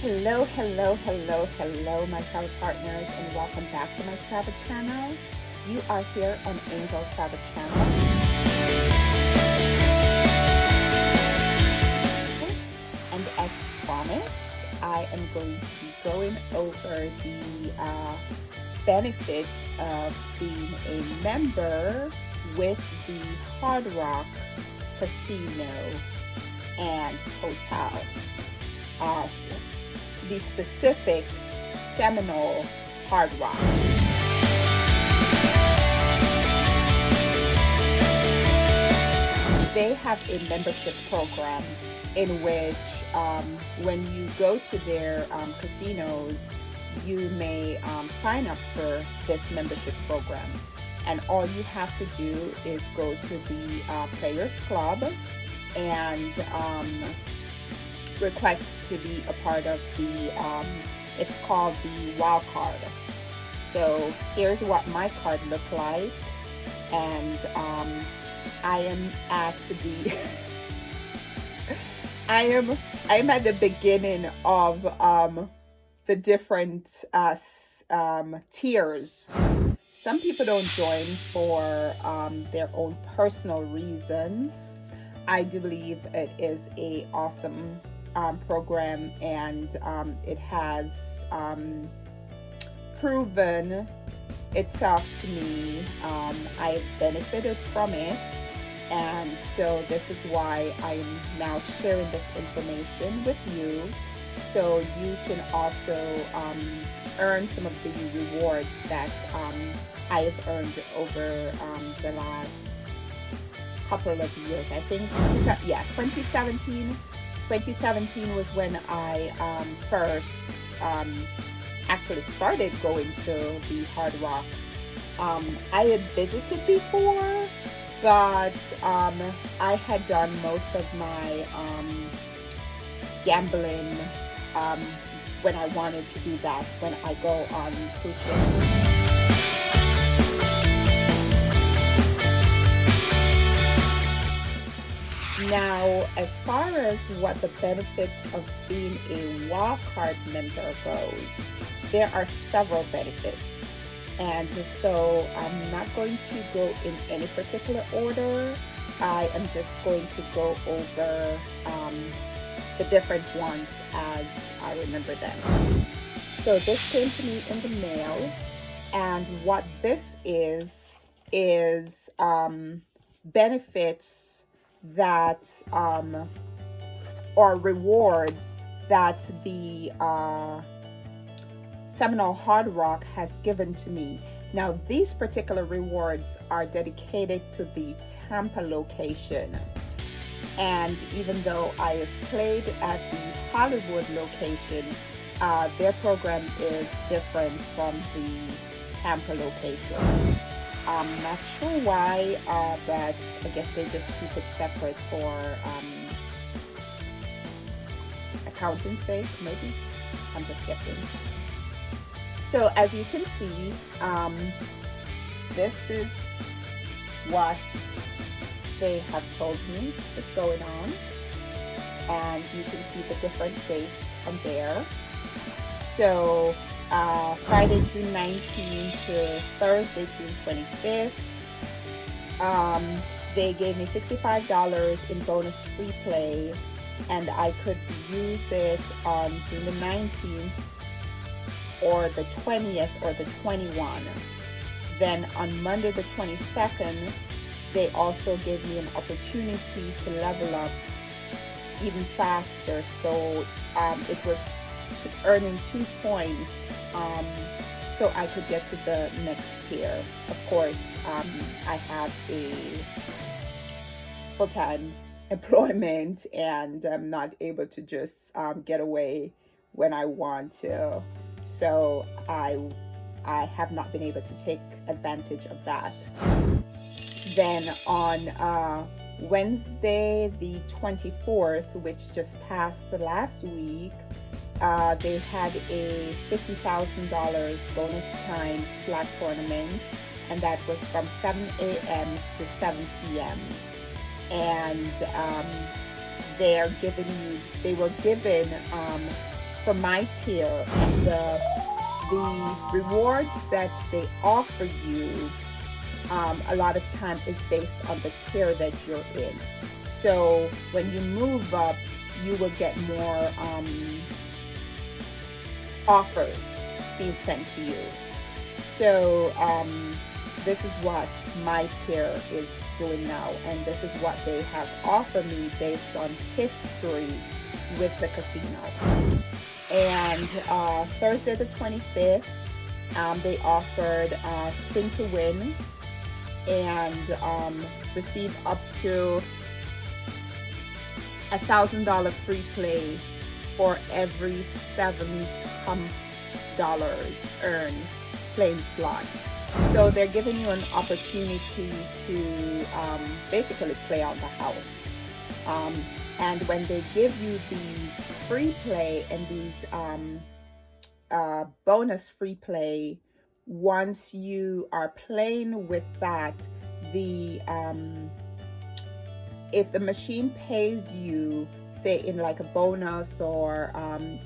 Hello, hello, hello, hello, my travel partners, and welcome back to my travel channel. You are here on Angel Travel Channel, and as promised, I am going to be going over the benefits of being a member with the Hard Rock Casino and Hotel. To be specific, Seminole Hard Rock. They have a membership program in which when you go to their casinos, you may sign up for this membership program. And all you have to do is go to the Players Club and request to be a part of the it's called the Wild Card. So here's what my card looked like, and I am at the I'm at the beginning of the different tiers. Some people don't join for their own personal reasons. I do believe it is a awesome program, and it has proven itself to me. I've benefited from it, and so this is why I'm now sharing this information with you, so you can also earn some of the rewards that I have earned over the last couple of years. I think 2017 was when I first actually started going to the Hard Rock. I had visited before, but I had done most of my gambling when I wanted to do that, when I go on cruise ships. Now, as far as what the benefits of being a wildcard member goes, there are several benefits. And so I'm not going to go in any particular order. I am just going to go over the different ones as I remember them. So this came to me in the mail, and what this is benefits that or rewards that the Seminole Hard Rock has given to me. Now, these particular rewards are dedicated to the Tampa location, and even though I have played at the Hollywood location, their program is different from the Tampa location. I'm not sure why, but I guess they just keep it separate for accounting sake, maybe. I'm just guessing. So as you can see, this is what they have told me is going on, and you can see the different dates on there. So Friday, June 19th to Thursday, June 25th. They gave me $65 in bonus free play, and I could use it on June the 19th or the 20th or the 21st. Then on Monday the 22nd, they also gave me an opportunity to level up even faster. So it was earning 2 points so I could get to the next tier. Of course, I have a full-time employment, and I'm not able to just get away when I want to, so I have not been able to take advantage of that. Then on Wednesday the 24th, which just passed last week, they had a $50,000 bonus time slot tournament, and that was from 7 a.m. to 7 p.m. And they were given for my tier, and the rewards that they offer you a lot of time is based on the tier that you're in. So when you move up, you will get more offers being sent to you. So this is what my tier is doing now, and this is what they have offered me based on history with the casino. And Thursday the 25th, they offered spin to win and receive up to $1,000 free play for every $7 earned playing slot. So they're giving you an opportunity to basically play on the house. And when they give you these free play and these bonus free play, once you are playing with that, if the machine pays you, say in like a bonus, or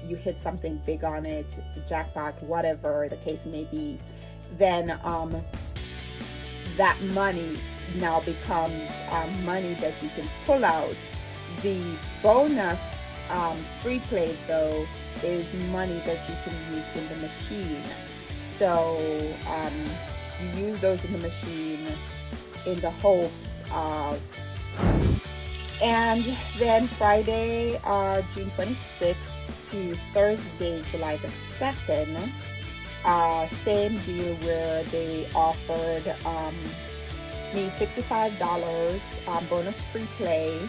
you hit something big on it, the jackpot, whatever the case may be, then that money now becomes money that you can pull out. The bonus free play, though, is money that you can use in the machine. So you use those in the machine in the hopes of. And then Friday, June 26th to Thursday, July the 2nd, same deal where they offered me $65 bonus free play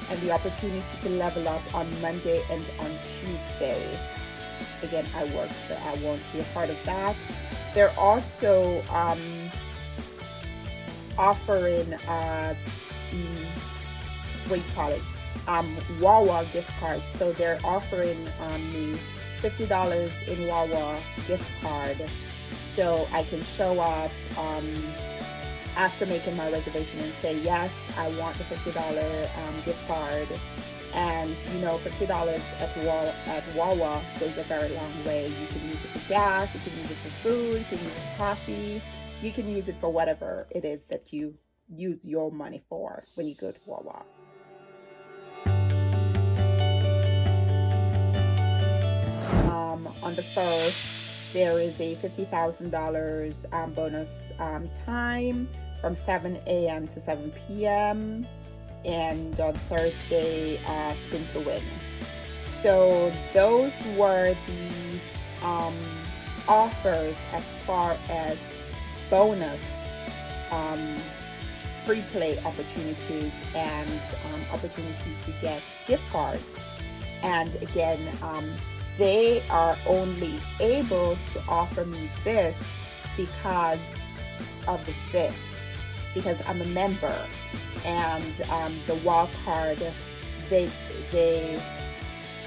and the opportunity to level up on Monday and on Tuesday. Again, I work, so I won't be a part of that. They're also offering what you call it, Wawa gift cards. So they're offering me $50 in Wawa gift card, so I can show up after making my reservation and say, yes, I want the $50 gift card. And you know, $50 at Wawa goes a very long way. You can use it for gas, you can use it for food, you can use it for coffee, you can use it for whatever it is that you use your money for when you go to Wawa. On the 1st, there is a $50,000 bonus time from 7 a.m. to 7 p.m. and on Thursday, spin to win. So those were the offers as far as bonus free play opportunities and opportunity to get gift cards. And again, they are only able to offer me this because I'm a member, and the wild card, they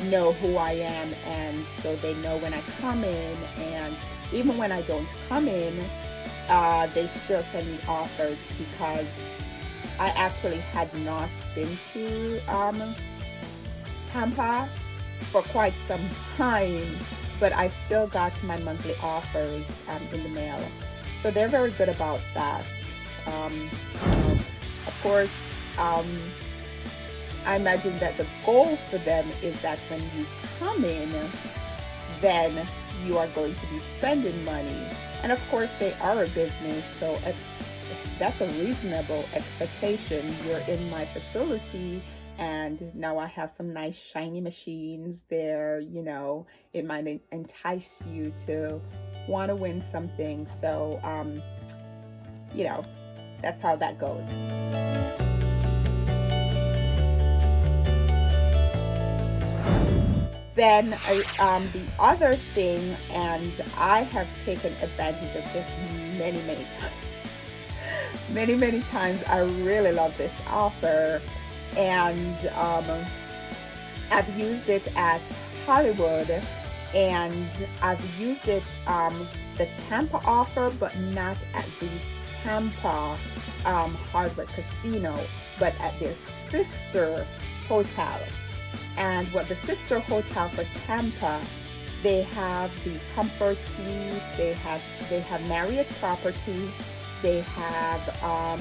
know who I am, and so they know when I come in, and even when I don't come in, they still send me offers, because I actually had not been to Tampa for quite some time, but I still got my monthly offers in the mail. So they're very good about that. Of course, I imagine that the goal for them is that when you come in, then you are going to be spending money. And of course, they are a business, so that's a reasonable expectation. You're in my facility, and now I have some nice shiny machines there, you know, it might entice you to want to win something. So, you know, that's how that goes. Then the other thing, and I have taken advantage of this many times. many times. I really love this offer. And I've used it at Hollywood, and I've used it the Tampa offer, but not at the Tampa Hard Rock Casino, but at their sister hotel. And what the sister hotel for Tampa They have the Comfort Suite. They have Marriott property. They have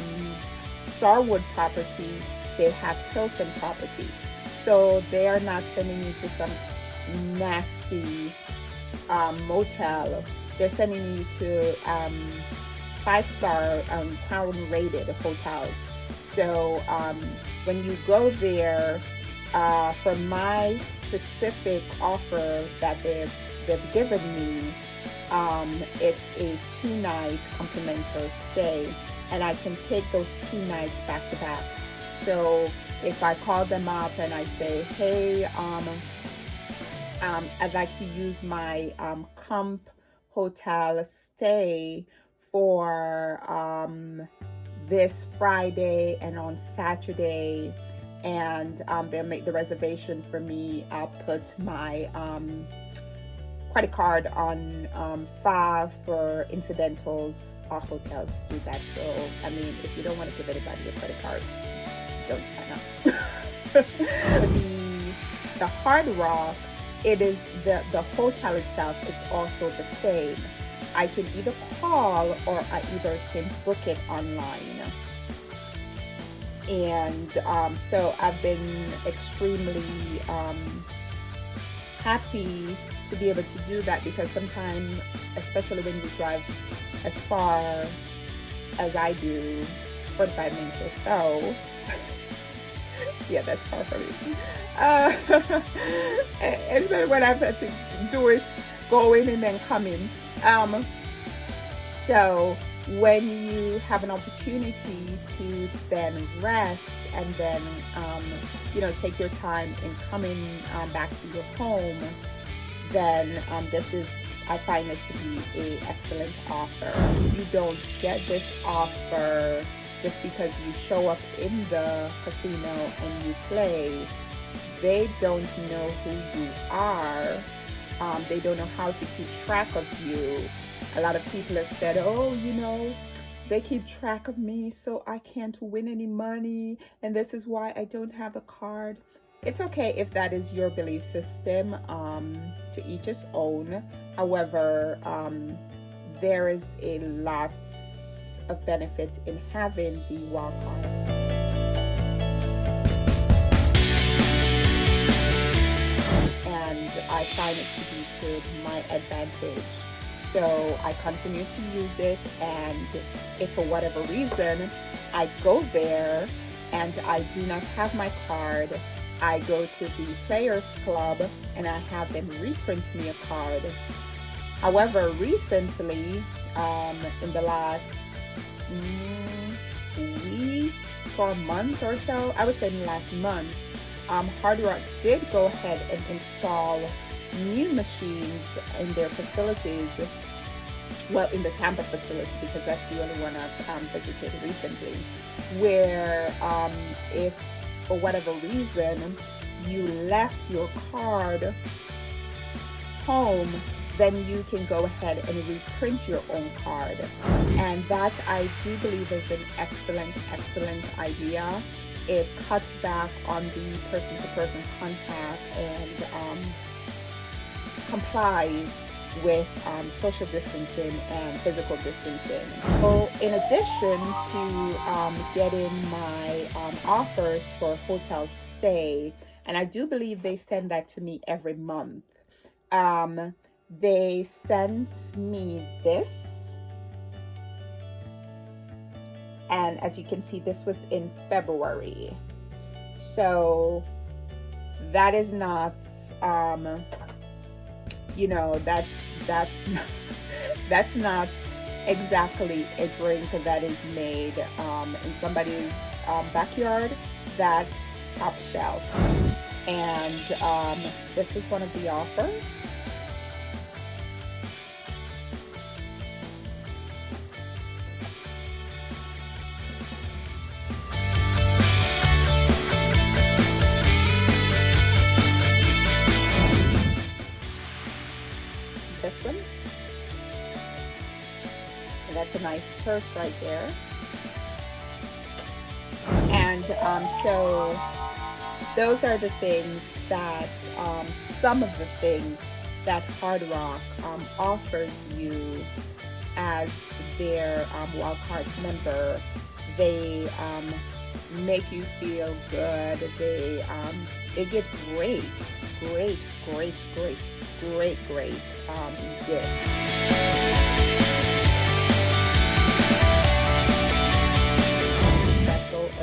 Starwood property. They have Hilton property. So they are not sending you to some nasty motel. They're sending you to 5-star Crown rated hotels. So when you go there, for my specific offer that they've given me, it's a 2-night complimentary stay, and I can take those 2 nights back to back. So if I call them up and I say, hey, I'd like to use my comp hotel stay for this Friday and on Saturday, and they'll make the reservation for me. I'll put my credit card on file for incidentals. Our hotels do that. So, I mean, if you don't want to give anybody your credit card, don't sign up. The Hard Rock, it is the hotel itself. It's also the same. I can either call or I either can book it online. And so I've been extremely happy to be able to do that, because sometimes, especially when you drive as far as I do, 45 minutes or so, yeah, that's far from me. And then when I've had to do it, going and then coming. So when you have an opportunity to then rest and then, take your time in coming back to your home, then I find it to be an excellent offer. You don't get this offer just because you show up in the casino and you play. They don't know who you are. They don't know how to keep track of you. A lot of people have said, they keep track of me, so I can't win any money, and this is why I don't have a card. It's okay if that is your belief system, to each his own. However, there is a lot of benefit in having the wild card. And I find it to be to my advantage. So I continue to use it, and if for whatever reason I go there and I do not have my card, I go to the Players Club and I have them reprint me a card. However, recently, in the last week or month or so, I would say in the last month, Hard Rock did go ahead and install new machines in their facilities. Well, in the Tampa facility, because that's the only one I've visited recently, where if for whatever reason you left your card home, then you can go ahead and reprint your own card. And that, I do believe, is an excellent idea. It cuts back on the person-to-person contact and complies with social distancing and physical distancing. So in addition to getting my offers for hotel stay, and I do believe they send that to me every month, they sent me this, and as you can see, this was in February. So that is not that's not exactly a drink that is made in somebody's backyard. That's top shelf. And this is one of the offers. This one, and that's a nice purse right there. And so those are the things that some of the things that Hard Rock offers you as their wildcard member. They make you feel good. They give great gifts.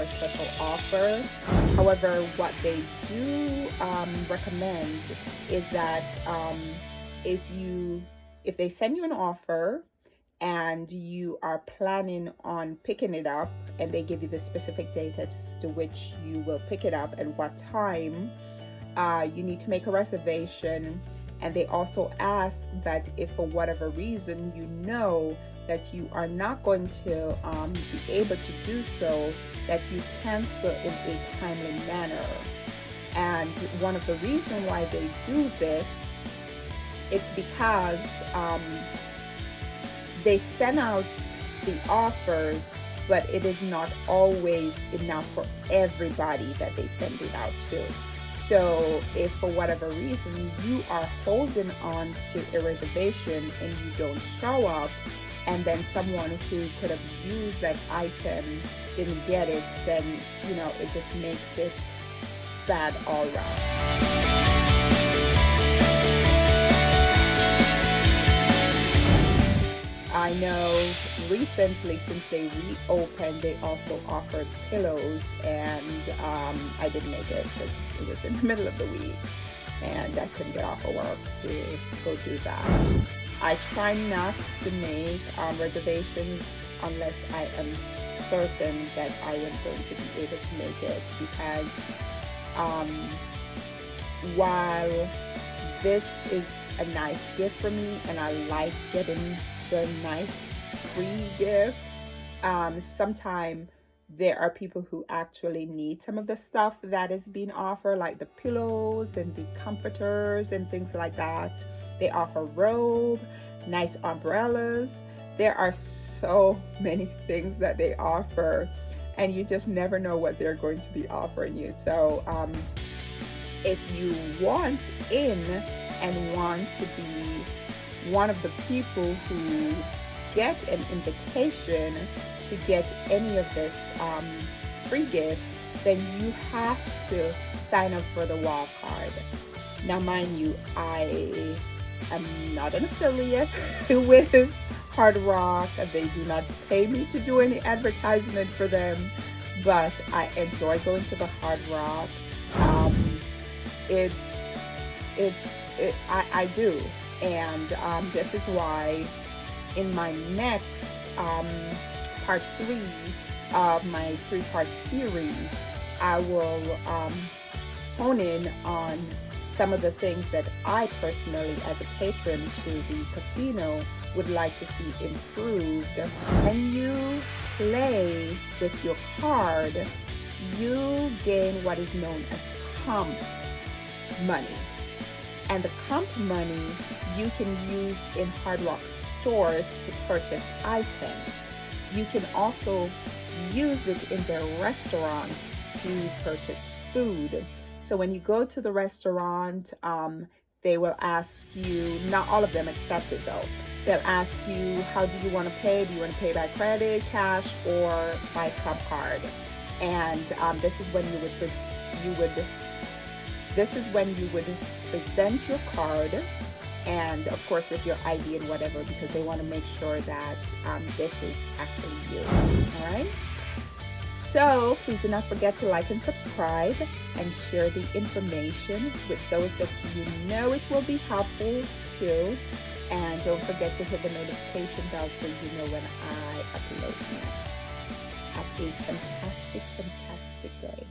Special offer. However, what they do recommend is that if they send you an offer and you are planning on picking it up, and they give you the specific date as to which you will pick it up and what time, you need to make a reservation. And they also ask that if for whatever reason you know that you are not going to be able to do so, that you cancel in a timely manner. And one of the reasons why they do this, it's because they send out the offers, but it is not always enough for everybody that they send it out to. So if for whatever reason you are holding on to a reservation and you don't show up, and then someone who could have used that item didn't get it, then it just makes it bad all around. I know recently, since they reopened, they also offered pillows, and I didn't make it because it was in the middle of the week and I couldn't get off of work to go do that. I try not to make reservations unless I am certain that I am going to be able to make it, because while this is a nice gift for me and I like getting the nice free gift, sometimes there are people who actually need some of the stuff that is being offered, like the pillows and the comforters and things like that. They offer robe, nice umbrellas. There are so many things that they offer, and you just never know what they're going to be offering you. So if you want in and want to be one of the people who get an invitation to get any of this free gifts, then you have to sign up for the wild card. Now, mind you, I am not an affiliate with Hard Rock. They do not pay me to do any advertisement for them, but I enjoy going to the Hard Rock. I do, and this is why in my next part 3 of my 3-part series, I will hone in on some of the things that I personally, as a patron to the casino, would like to see improved. When you play with your card, you gain what is known as comp money. And the comp money you can use in Hard Rock stores to purchase items. You can also use it in their restaurants to purchase food. So when you go to the restaurant, they will ask you, not all of them accept it though, they'll ask you, how do you want to pay? Do you want to pay by credit, cash, or by comp card? And this is when you would present your card, and of course with your ID and whatever, because they want to make sure that this is actually you. All right. So please do not forget to like and subscribe and share the information with those that you know it will be helpful to. And don't forget to hit the notification bell so you know when I upload next. Have a fantastic day.